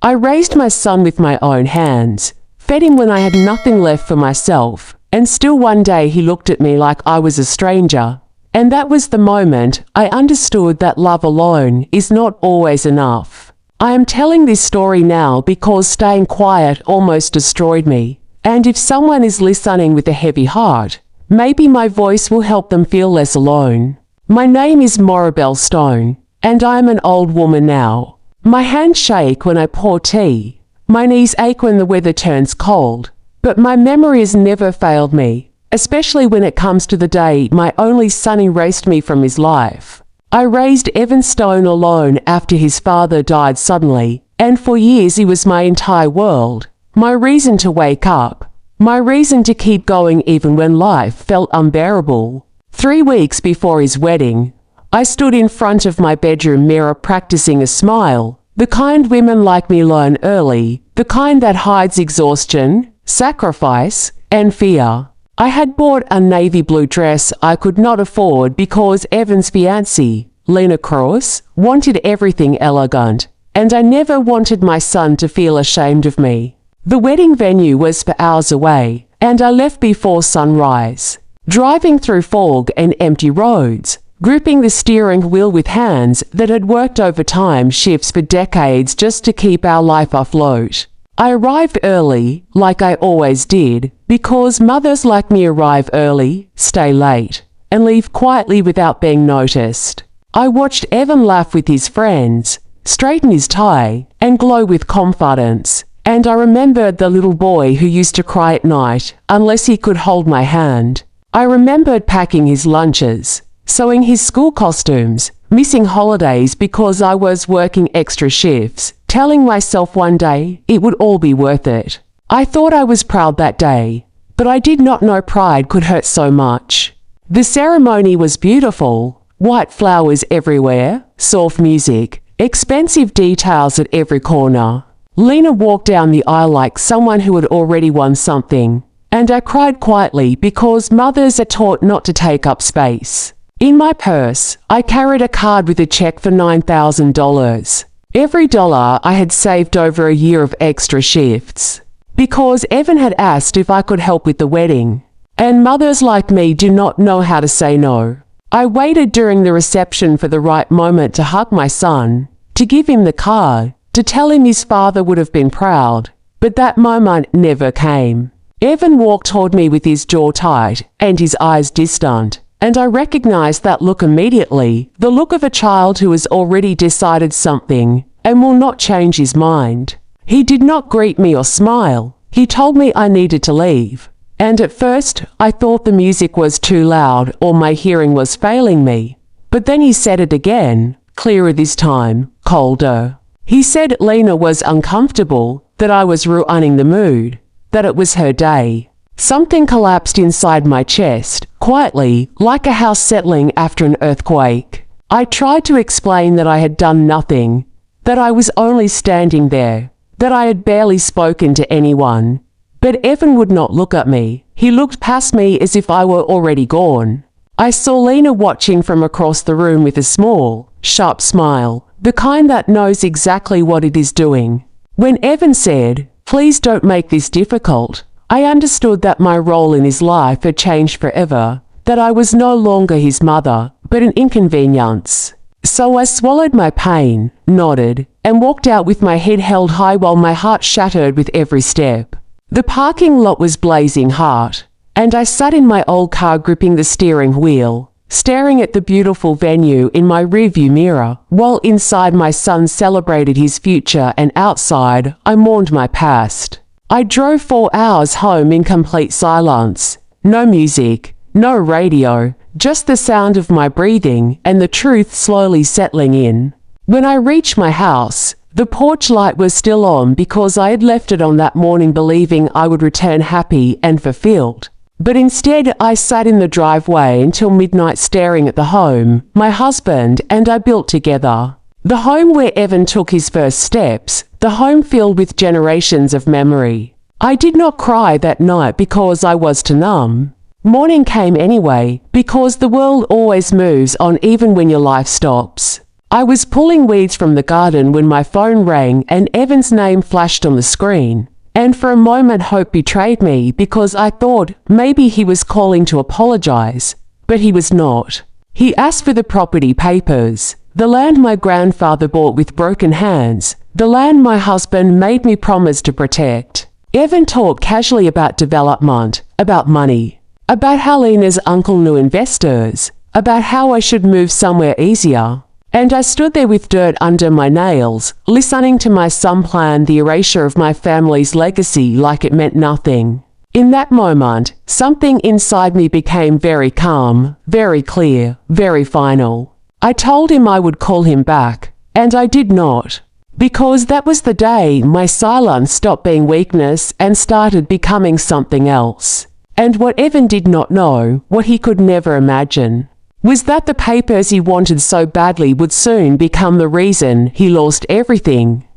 I raised my son with my own hands, fed him when I had nothing left for myself, and still one day he looked at me like I was a stranger. And that was the moment I understood that love alone is not always enough. I am telling this story now because staying quiet almost destroyed me. And if someone is listening with a heavy heart, maybe my voice will help them feel less alone. My name is Morabelle Stone, and I am an old woman now. My hands shake when I pour tea. My knees ache when the weather turns cold. But my memory has never failed me, especially when it comes to the day my only son erased me from his life. I raised Evan Stone alone after his father died suddenly, and for years he was my entire world. My reason to wake up. My reason to keep going even when life felt unbearable. 3 weeks before his wedding, I stood in front of my bedroom mirror practicing a smile, the kind women like me learn early, the kind that hides exhaustion, sacrifice, and fear. I had bought a navy blue dress I could not afford because Evan's fiancée, Lena Cross, wanted everything elegant, and I never wanted my son to feel ashamed of me. The wedding venue was for hours away, and I left before sunrise. Driving through fog and empty roads, gripping the steering wheel with hands that had worked overtime shifts for decades just to keep our life afloat. I arrived early, like I always did, because mothers like me arrive early, stay late, and leave quietly without being noticed. I watched Evan laugh with his friends, straighten his tie, and glow with confidence. And I remembered the little boy who used to cry at night unless he could hold my hand. I remembered packing his lunches, sewing his school costumes, missing holidays because I was working extra shifts, telling myself one day it would all be worth it. I thought I was proud that day, but I did not know pride could hurt so much. The ceremony was beautiful, white flowers everywhere, soft music, expensive details at every corner. Lena walked down the aisle like someone who had already won something, and I cried quietly because mothers are taught not to take up space. In my purse, I carried a card with a check for $9,000. Every dollar I had saved over a year of extra shifts. Because Evan had asked if I could help with the wedding. And mothers like me do not know how to say no. I waited during the reception for the right moment to hug my son, to give him the card, to tell him his father would have been proud, but that moment never came. Evan walked toward me with his jaw tight and his eyes distant, and I recognized that look immediately, the look of a child who has already decided something and will not change his mind. He did not greet me or smile. He told me I needed to leave, and at first I thought the music was too loud or my hearing was failing me. But then he said it again, clearer this time, colder. He said Lena was uncomfortable, that I was ruining the mood, that it was her day. Something collapsed inside my chest, quietly, like a house settling after an earthquake. I tried to explain that I had done nothing, that I was only standing there, that I had barely spoken to anyone. But Evan would not look at me. He looked past me as if I were already gone. I saw Lena watching from across the room with a small, sharp smile, the kind that knows exactly what it is doing. When Evan said, "Please don't make this difficult," I understood that my role in his life had changed forever, that I was no longer his mother, but an inconvenience. So I swallowed my pain, nodded, and walked out with my head held high while my heart shattered with every step. The parking lot was blazing hot, and I sat in my old car gripping the steering wheel, staring at the beautiful venue in my rearview mirror, while inside my son celebrated his future and outside I mourned my past. I drove 4 hours home in complete silence. No music, no radio, just the sound of my breathing and the truth slowly settling in. When I reached my house, the porch light was still on because I had left it on that morning believing I would return happy and fulfilled. But instead, I sat in the driveway until midnight staring at the home my husband and I built together. The home where Evan took his first steps, the home filled with generations of memory. I did not cry that night because I was too numb. Morning came anyway, because the world always moves on even when your life stops. I was pulling weeds from the garden when my phone rang and Evan's name flashed on the screen. And for a moment hope betrayed me because I thought maybe he was calling to apologize. But he was not. He asked for the property papers, the land my grandfather bought with broken hands, the land my husband made me promise to protect. Evan talked casually about development, about money, about how Lena's uncle knew investors, about how I should move somewhere easier. And I stood there with dirt under my nails, listening to my son plan the erasure of my family's legacy like it meant nothing. In that moment, something inside me became very calm, very clear, very final. I told him I would call him back, and I did not. Because that was the day my silence stopped being weakness and started becoming something else. And what Evan did not know, what he could never imagine, was that the papers he wanted so badly would soon become the reason he lost everything.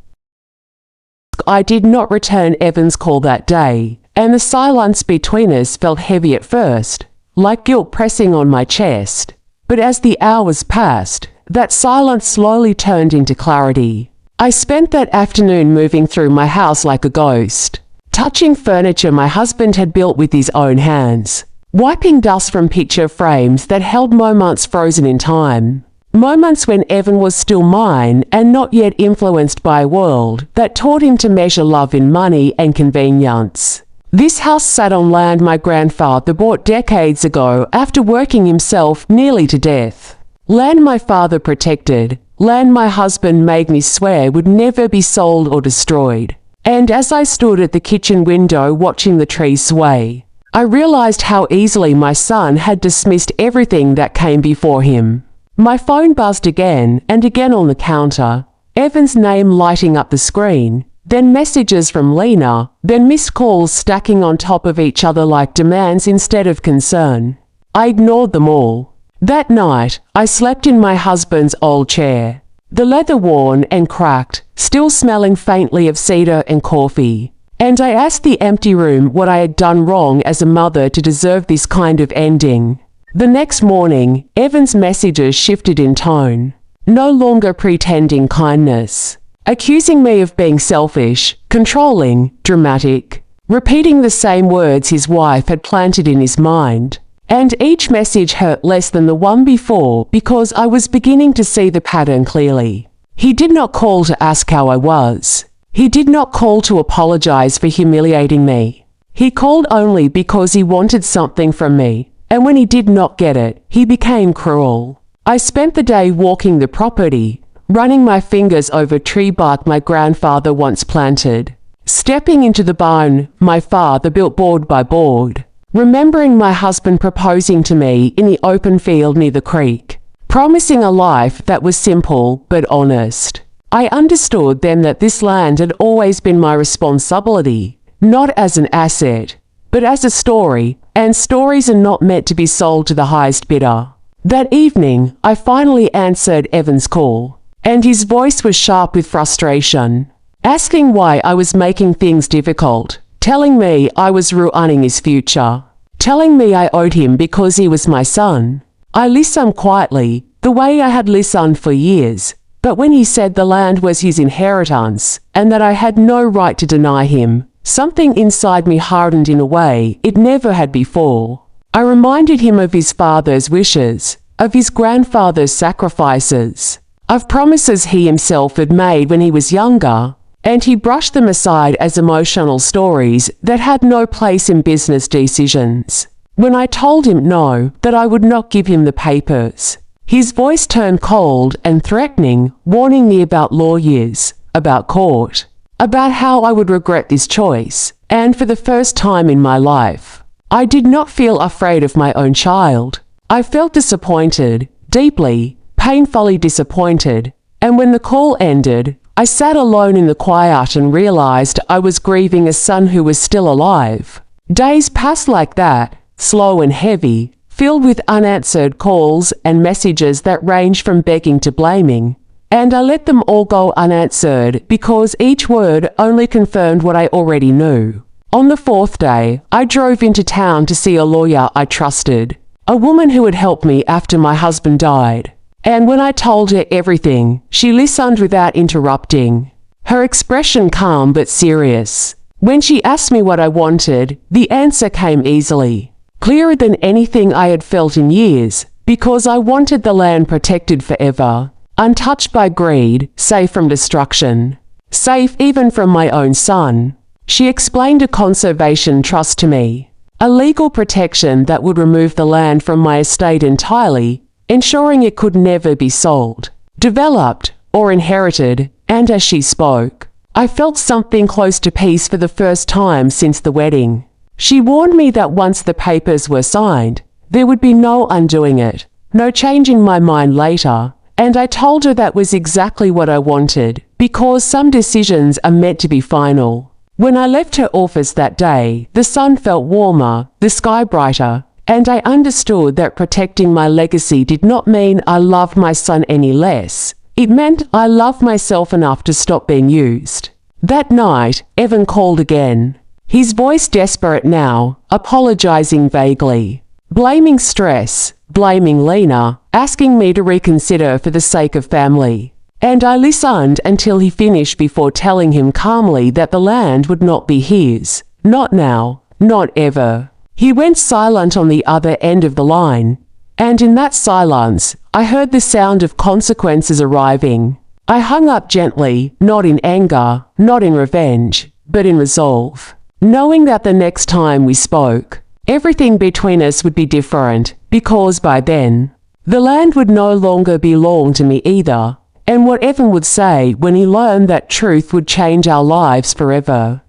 I did not return Evan's call that day, and the silence between us felt heavy at first, like guilt pressing on my chest. But as the hours passed, that silence slowly turned into clarity. I spent that afternoon moving through my house like a ghost, touching furniture my husband had built with his own hands, wiping dust from picture frames that held moments frozen in time, moments when Evan was still mine and not yet influenced by a world that taught him to measure love in money and convenience. This house sat on land my grandfather bought decades ago after working himself nearly to death. Land my father protected, land my husband made me swear would never be sold or destroyed. And as I stood at the kitchen window watching the trees sway, I realized how easily my son had dismissed everything that came before him. My phone buzzed again and again on the counter, Evan's name lighting up the screen, then messages from Lena, then missed calls stacking on top of each other like demands instead of concern. I ignored them all. That night, I slept in my husband's old chair, the leather worn and cracked, still smelling faintly of cedar and coffee. And I asked the empty room what I had done wrong as a mother to deserve this kind of ending. The next morning, Evan's messages shifted in tone, no longer pretending kindness, accusing me of being selfish, controlling, dramatic, repeating the same words his wife had planted in his mind. And each message hurt less than the one before because I was beginning to see the pattern clearly. He did not call to ask how I was. He did not call to apologize for humiliating me. He called only because he wanted something from me, and when he did not get it, he became cruel. I spent the day walking the property, running my fingers over tree bark my grandfather once planted, stepping into the barn my father built board by board, remembering my husband proposing to me in the open field near the creek, promising a life that was simple but honest. I understood then that this land had always been my responsibility, not as an asset, but as a story, and stories are not meant to be sold to the highest bidder. That evening, I finally answered Evan's call, and his voice was sharp with frustration, asking why I was making things difficult, telling me I was ruining his future, telling me I owed him because he was my son. I listened quietly, the way I had listened for years, but when he said the land was his inheritance, and that I had no right to deny him, something inside me hardened in a way it never had before. I reminded him of his father's wishes, of his grandfather's sacrifices, of promises he himself had made when he was younger, and he brushed them aside as emotional stories that had no place in business decisions. When I told him no, that I would not give him the papers, his voice turned cold and threatening, warning me about lawyers, about court, about how I would regret this choice, and for the first time in my life, I did not feel afraid of my own child. I felt disappointed, deeply, painfully disappointed, and when the call ended, I sat alone in the quiet and realized I was grieving a son who was still alive. Days passed like that, slow and heavy, filled with unanswered calls and messages that ranged from begging to blaming, and I let them all go unanswered because each word only confirmed what I already knew. On the fourth day, I drove into town to see a lawyer I trusted, a woman who had helped me after my husband died. And when I told her everything, she listened without interrupting. Her expression calm but serious. When she asked me what I wanted, the answer came easily, clearer than anything I had felt in years, because I wanted the land protected forever, untouched by greed, safe from destruction, safe even from my own son. She explained a conservation trust to me, a legal protection that would remove the land from my estate entirely, ensuring it could never be sold, developed, or inherited. And as she spoke, I felt something close to peace for the first time since the wedding. She warned me that once the papers were signed, there would be no undoing it, no changing my mind later, and I told her that was exactly what I wanted, because some decisions are meant to be final. When I left her office that day, the sun felt warmer, the sky brighter, and I understood that protecting my legacy did not mean I loved my son any less. It meant I loved myself enough to stop being used. That night, Evan called again. His voice desperate now, apologizing vaguely, blaming stress, blaming Lena, asking me to reconsider for the sake of family. And I listened until he finished before telling him calmly that the land would not be his. Not now, not ever. He went silent on the other end of the line. And in that silence, I heard the sound of consequences arriving. I hung up gently, not in anger, not in revenge, but in resolve, knowing that the next time we spoke, everything between us would be different, because by then, the land would no longer belong to me either, and what Evan would say when he learned that truth would change our lives forever.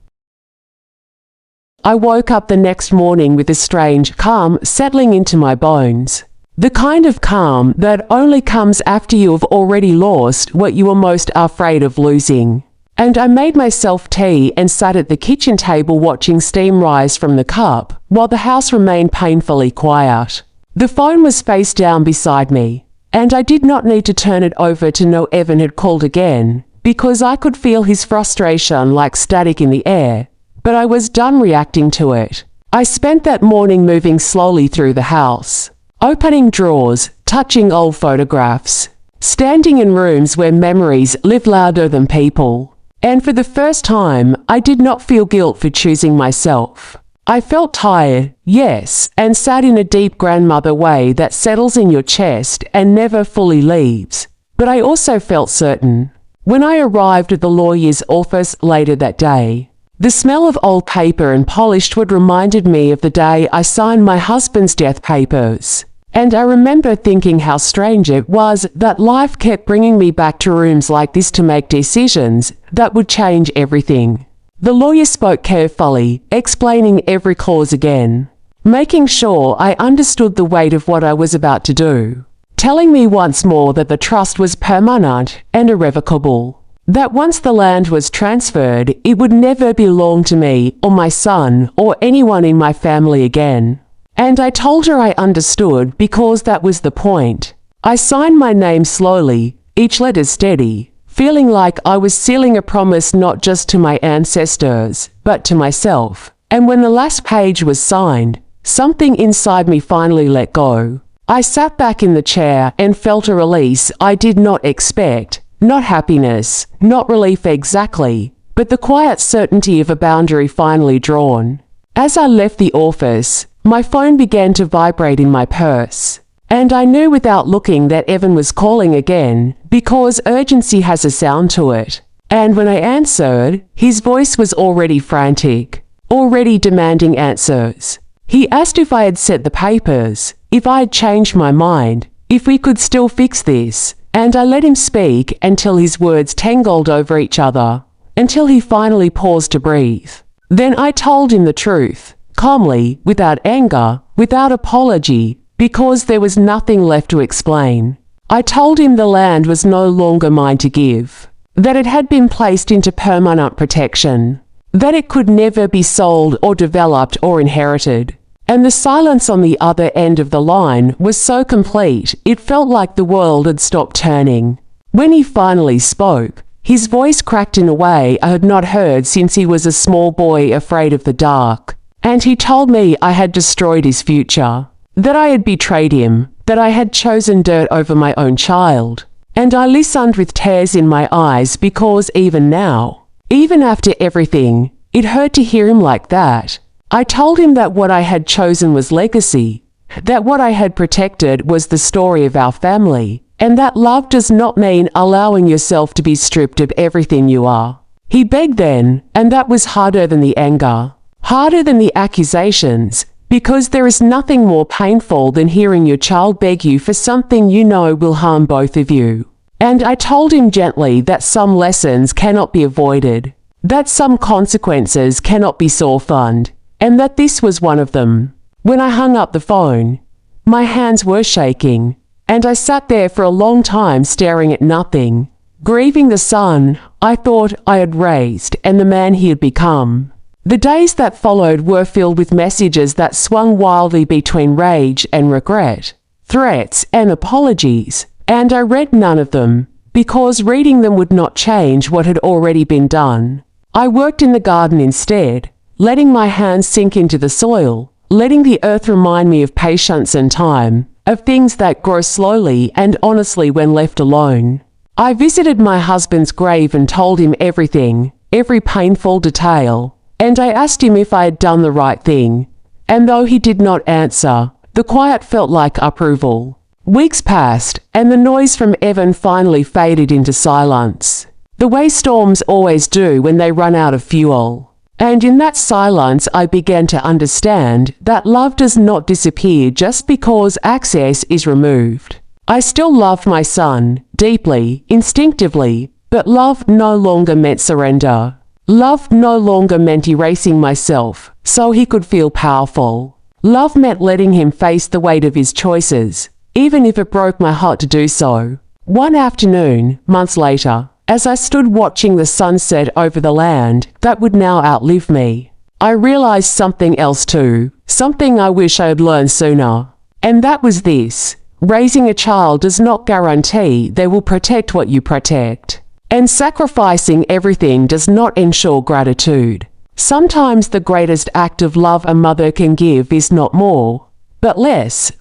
I woke up the next morning with a strange calm settling into my bones. The kind of calm that only comes after you have already lost what you were most afraid of losing. And I made myself tea and sat at the kitchen table watching steam rise from the cup, while the house remained painfully quiet. The phone was face down beside me, and I did not need to turn it over to know Evan had called again, because I could feel his frustration like static in the air, but I was done reacting to it. I spent that morning moving slowly through the house, opening drawers, touching old photographs, standing in rooms where memories live louder than people. And for the first time, I did not feel guilt for choosing myself. I felt tired, yes, and sat in a deep grandmother way that settles in your chest and never fully leaves. But I also felt certain. When I arrived at the lawyer's office later that day, the smell of old paper and polished wood reminded me of the day I signed my husband's death papers. And I remember thinking how strange it was that life kept bringing me back to rooms like this to make decisions that would change everything. The lawyer spoke carefully, explaining every clause again, making sure I understood the weight of what I was about to do, telling me once more that the trust was permanent and irrevocable, that once the land was transferred, it would never belong to me or my son or anyone in my family again. And I told her I understood because that was the point. I signed my name slowly, each letter steady, feeling like I was sealing a promise not just to my ancestors, but to myself. And when the last page was signed, something inside me finally let go. I sat back in the chair and felt a release I did not expect. Not happiness, not relief exactly, but the quiet certainty of a boundary finally drawn. As I left the office, my phone began to vibrate in my purse, and I knew without looking that Evan was calling again, because urgency has a sound to it. And when I answered, his voice was already frantic, already demanding answers. He asked if I had sent the papers, if I had changed my mind, if we could still fix this, and I let him speak until his words tangled over each other, until he finally paused to breathe. Then I told him the truth. Calmly, without anger, without apology, because there was nothing left to explain. I told him the land was no longer mine to give, that it had been placed into permanent protection, that it could never be sold or developed or inherited. And the silence on the other end of the line was so complete, it felt like the world had stopped turning. When he finally spoke, his voice cracked in a way I had not heard since he was a small boy afraid of the dark. And he told me I had destroyed his future, that I had betrayed him, that I had chosen dirt over my own child. And I listened with tears in my eyes because even now, even after everything, it hurt to hear him like that. I told him that what I had chosen was legacy, that what I had protected was the story of our family, and that love does not mean allowing yourself to be stripped of everything you are. He begged then, and that was harder than the anger, harder than the accusations, because there is nothing more painful than hearing your child beg you for something you know will harm both of you. And I told him gently that some lessons cannot be avoided, that some consequences cannot be softened, and that this was one of them. When I hung up the phone, my hands were shaking, and I sat there for a long time staring at nothing, grieving the son I thought I had raised and the man he had become. The days that followed were filled with messages that swung wildly between rage and regret, threats and apologies, and I read none of them, because reading them would not change what had already been done. I worked in the garden instead, letting my hands sink into the soil, letting the earth remind me of patience and time, of things that grow slowly and honestly when left alone. I visited my husband's grave and told him everything, every painful detail, and I asked him if I had done the right thing, and though he did not answer, the quiet felt like approval. Weeks passed, and the noise from Evan finally faded into silence, the way storms always do when they run out of fuel. And in that silence I began to understand that love does not disappear just because access is removed. I still loved my son, deeply, instinctively, but love no longer meant surrender. Love no longer meant erasing myself so he could feel powerful. Love meant letting him face the weight of his choices, even if it broke my heart to do so. One afternoon, months later, as I stood watching the sunset over the land that would now outlive me, I realized something else too, something I wish I had learned sooner. And that was this: raising a child does not guarantee they will protect what you protect. And sacrificing everything does not ensure gratitude. Sometimes the greatest act of love a mother can give is not more, but less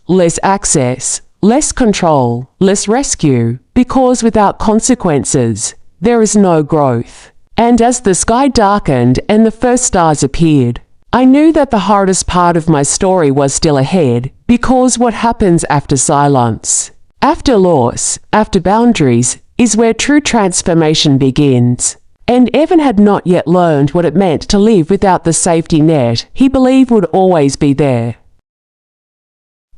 access, less control, less rescue, because without consequences, there is no growth. And as the sky darkened and the first stars appeared, I knew that the hardest part of my story was still ahead, because what happens after silence, after loss, after boundaries, is where true transformation begins. And Evan had not yet learned what it meant to live without the safety net he believed would always be there.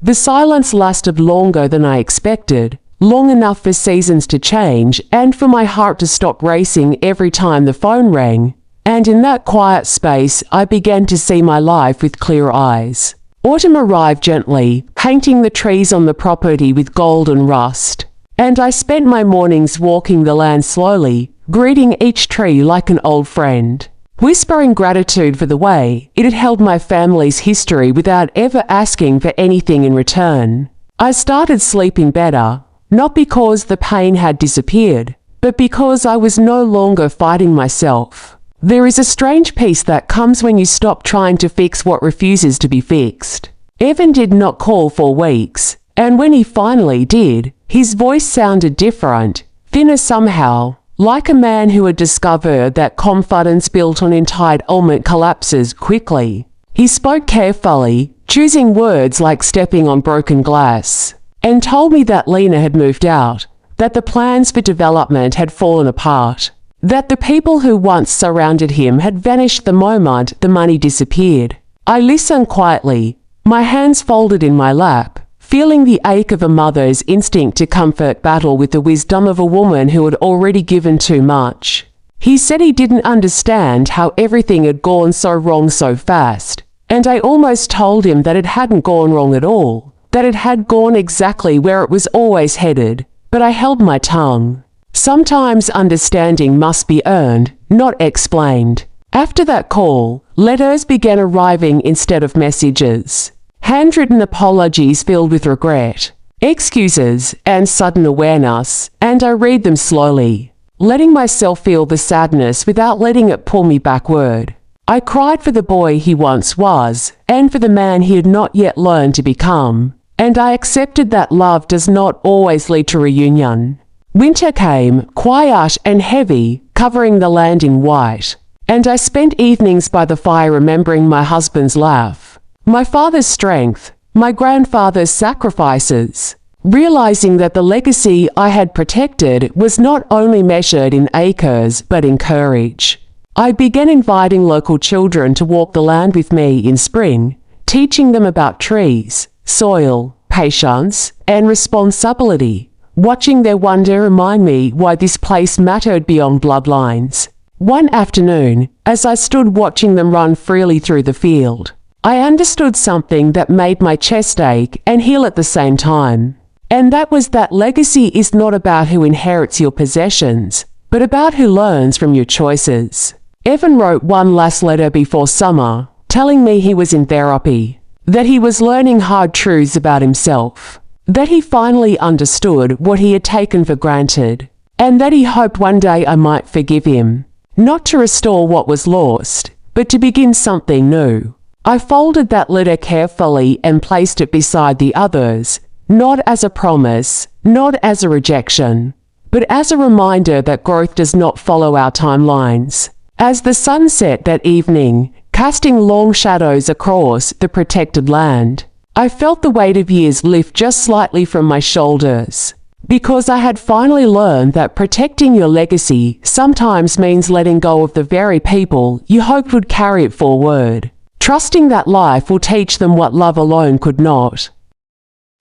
The silence lasted longer than I expected, long enough for seasons to change and for my heart to stop racing every time the phone rang. And in that quiet space, I began to see my life with clear eyes. Autumn arrived gently, painting the trees on the property with gold and rust. And I spent my mornings walking the land slowly, greeting each tree like an old friend, whispering gratitude for the way it had held my family's history without ever asking for anything in return. I started sleeping better, not because the pain had disappeared, but because I was no longer fighting myself. There is a strange peace that comes when you stop trying to fix what refuses to be fixed. Evan did not call for weeks, and when he finally did, his voice sounded different, thinner somehow, like a man who had discovered that confidence built on entitlement collapses quickly. He spoke carefully, choosing words like stepping on broken glass, and told me that Lena had moved out, that the plans for development had fallen apart, that the people who once surrounded him had vanished the moment the money disappeared. I listened quietly, my hands folded in my lap, feeling the ache of a mother's instinct to comfort battle with the wisdom of a woman who had already given too much. He said he didn't understand how everything had gone so wrong so fast, and I almost told him that it hadn't gone wrong at all, that it had gone exactly where it was always headed, but I held my tongue. Sometimes understanding must be earned, not explained. After that call, letters began arriving instead of messages. Handwritten apologies filled with regret, excuses, and sudden awareness, and I read them slowly, letting myself feel the sadness without letting it pull me backward. I cried for the boy he once was, and for the man he had not yet learned to become. and I accepted that love does not always lead to reunion. Winter came, quiet and heavy, covering the land in white, and I spent evenings by the fire remembering my husband's laugh, my father's strength, my grandfather's sacrifices, realizing that the legacy I had protected was not only measured in acres but in courage. I began inviting local children to walk the land with me in spring, teaching them about trees, soil, patience, and responsibility, watching their wonder remind me why this place mattered beyond bloodlines. One afternoon, as I stood watching them run freely through the field, I understood something that made my chest ache and heal at the same time. And that was that legacy is not about who inherits your possessions, but about who learns from your choices. Evan wrote one last letter before summer, telling me he was in therapy, that he was learning hard truths about himself, that he finally understood what he had taken for granted, and that he hoped one day I might forgive him, not to restore what was lost, but to begin something new. I folded that letter carefully and placed it beside the others, not as a promise, not as a rejection, but as a reminder that growth does not follow our timelines. As the sun set that evening, casting long shadows across the protected land, I felt the weight of years lift just slightly from my shoulders, because I had finally learned that protecting your legacy sometimes means letting go of the very people you hoped would carry it forward, trusting that life will teach them what love alone could not.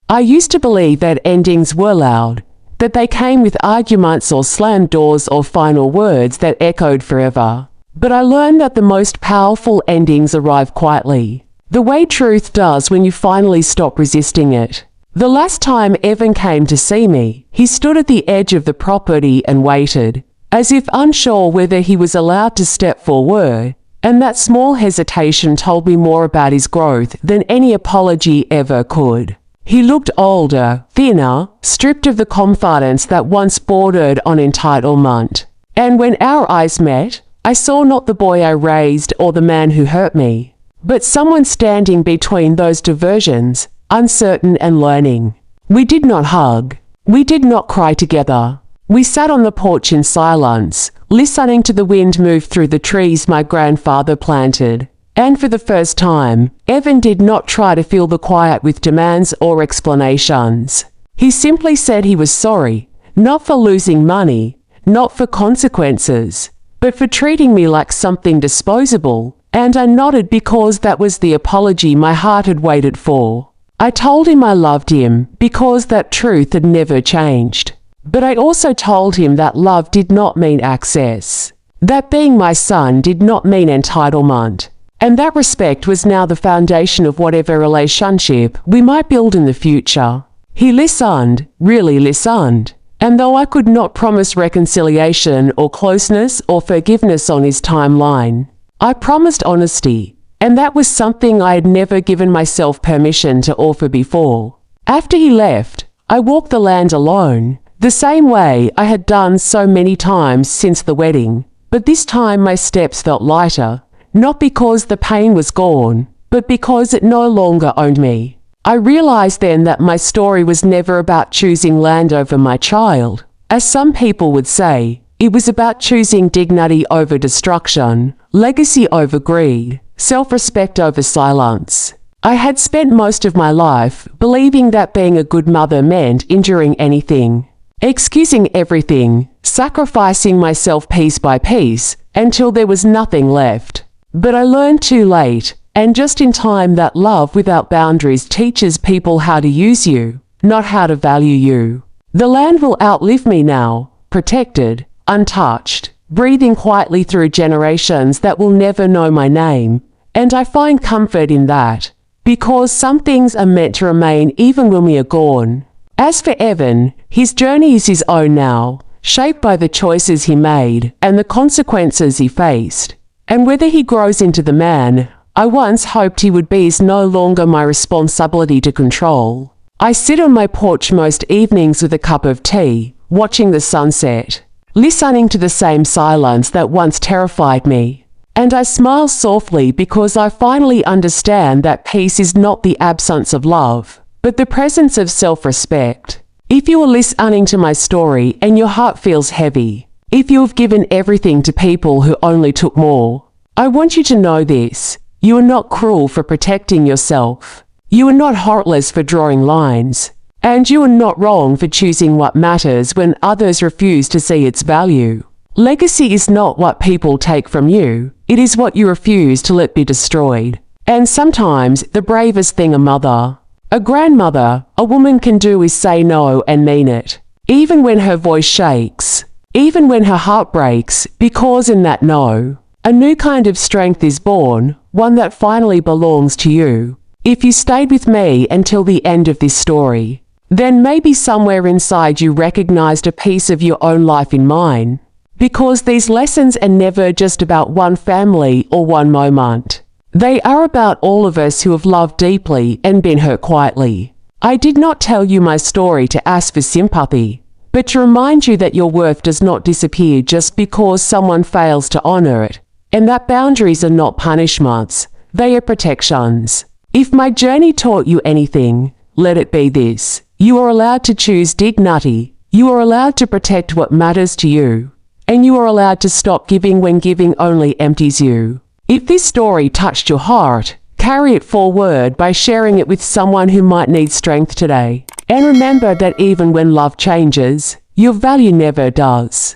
I used to believe that endings were loud, that they came with arguments or slammed doors or final words that echoed forever. But I learned that the most powerful endings arrive quietly, the way truth does when you finally stop resisting it. The last time Evan came to see me, he stood at the edge of the property and waited, as if unsure whether he was allowed to step forward, and that small hesitation told me more about his growth than any apology ever could. He looked older, thinner, stripped of the confidence that once bordered on entitlement. And when our eyes met, I saw not the boy I raised or the man who hurt me, but someone standing between those diversions, uncertain and learning. We did not hug. We did not cry together. We sat on the porch in silence, listening to the wind move through the trees my grandfather planted. And for the first time, Evan did not try to fill the quiet with demands or explanations. He simply said he was sorry, not for losing money, not for consequences, but for treating me like something disposable, and I nodded because that was the apology my heart had waited for. I told him I loved him because that truth had never changed. But I also told him that love did not mean access, that being my son did not mean entitlement. And that respect was now the foundation of whatever relationship we might build in the future. He listened, really listened, and though I could not promise reconciliation or closeness or forgiveness on his timeline, I promised honesty, and that was something I had never given myself permission to offer before. After he left, I walked the land alone, the same way I had done so many times since the wedding, but this time my steps felt lighter. Not because the pain was gone, but because it no longer owned me. I realized then that my story was never about choosing land over my child. As some people would say, it was about choosing dignity over destruction, legacy over greed, self-respect over silence. I had spent most of my life believing that being a good mother meant enduring anything, excusing everything, sacrificing myself piece by piece, until there was nothing left. But I learned too late, and just in time, that love without boundaries teaches people how to use you, not how to value you. The land will outlive me now, protected, untouched, breathing quietly through generations that will never know my name, and I find comfort in that, because some things are meant to remain even when we are gone. As for Evan, his journey is his own now, shaped by the choices he made and the consequences he faced. And whether he grows into the man I once hoped he would be is no longer my responsibility to control. I sit on my porch most evenings with a cup of tea, watching the sunset, listening to the same silence that once terrified me. And I smile softly because I finally understand that peace is not the absence of love, but the presence of self-respect. If you are listening to my story and your heart feels heavy, if you have given everything to people who only took more, I want you to know this. You are not cruel for protecting yourself. You are not heartless for drawing lines. And you are not wrong for choosing what matters when others refuse to see its value. Legacy is not what people take from you. It is what you refuse to let be destroyed. And sometimes the bravest thing a mother, a grandmother, a woman can do is say no and mean it. Even when her voice shakes. Even when her heart breaks, because in that no, a new kind of strength is born, one that finally belongs to you. If you stayed with me until the end of this story, then maybe somewhere inside you recognized a piece of your own life in mine. Because these lessons are never just about one family or one moment. They are about all of us who have loved deeply and been hurt quietly. I did not tell you my story to ask for sympathy, but to remind you that your worth does not disappear just because someone fails to honor it, and that boundaries are not punishments, they are protections. If my journey taught you anything, let it be this. You are allowed to choose dignity. You are allowed to protect what matters to you. And you are allowed to stop giving when giving only empties you. If this story touched your heart, carry it forward by sharing it with someone who might need strength today. And remember that even when love changes, your value never does.